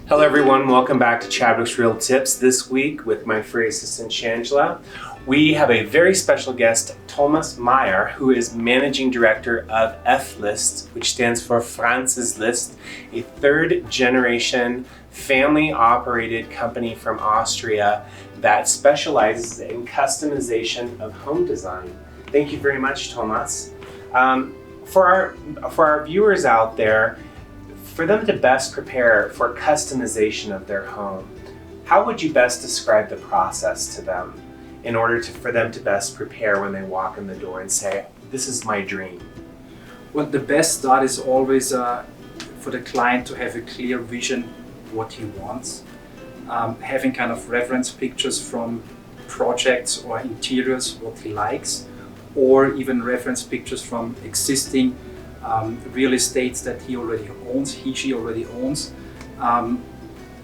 Hello everyone, welcome back to Chadwick's Real Tips. This week with my free assistant Shangela, we have a very special guest, Thomas Mayr, who is Managing Director of F-List, which stands for France's List, a third generation family operated company from Austria that specializes in customization of home design. Thank you very much, Thomas. For our viewers out there, for them to best prepare for customization of their home, how would you best describe the process to them in order for them to best prepare when they walk in the door and say, this is my dream? Well, the best start is always for the client to have a clear vision what he wants. Having kind of reference pictures from projects or interiors, what he likes, or even reference pictures from existing real estates that he she already owns.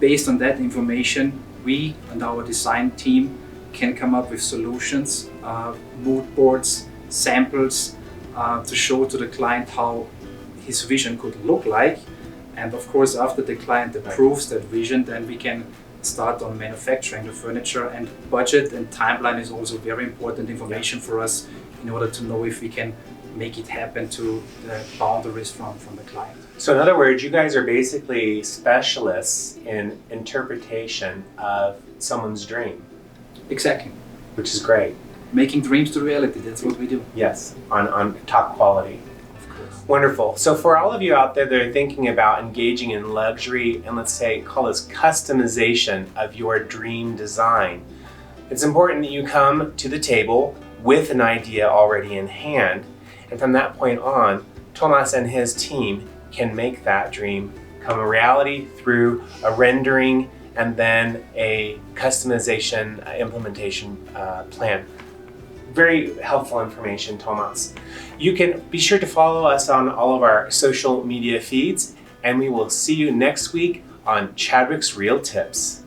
Based on that information, we and our design team can come up with solutions, mood boards, samples to show to the client how his vision could look like. And of course, after the client approves that vision, then we can start on manufacturing the furniture. And budget and timeline is also very important information for us in order to know if we can make it happen to the boundaries from the client. So in other words, you guys are basically specialists in interpretation of someone's dream. Exactly. Which is great. Making dreams to reality, that's what we do. Yes, on top quality. Of course. Wonderful. So for all of you out there that are thinking about engaging in luxury and let's say call this customization of your dream design, it's important that you come to the table with an idea already in hand. And from that point on, Thomas and his team can make that dream come a reality through a rendering and then a customization implementation plan. Very helpful information, Thomas. You can be sure to follow us on all of our social media feeds, and we will see you next week on Chadwick's Real Tips.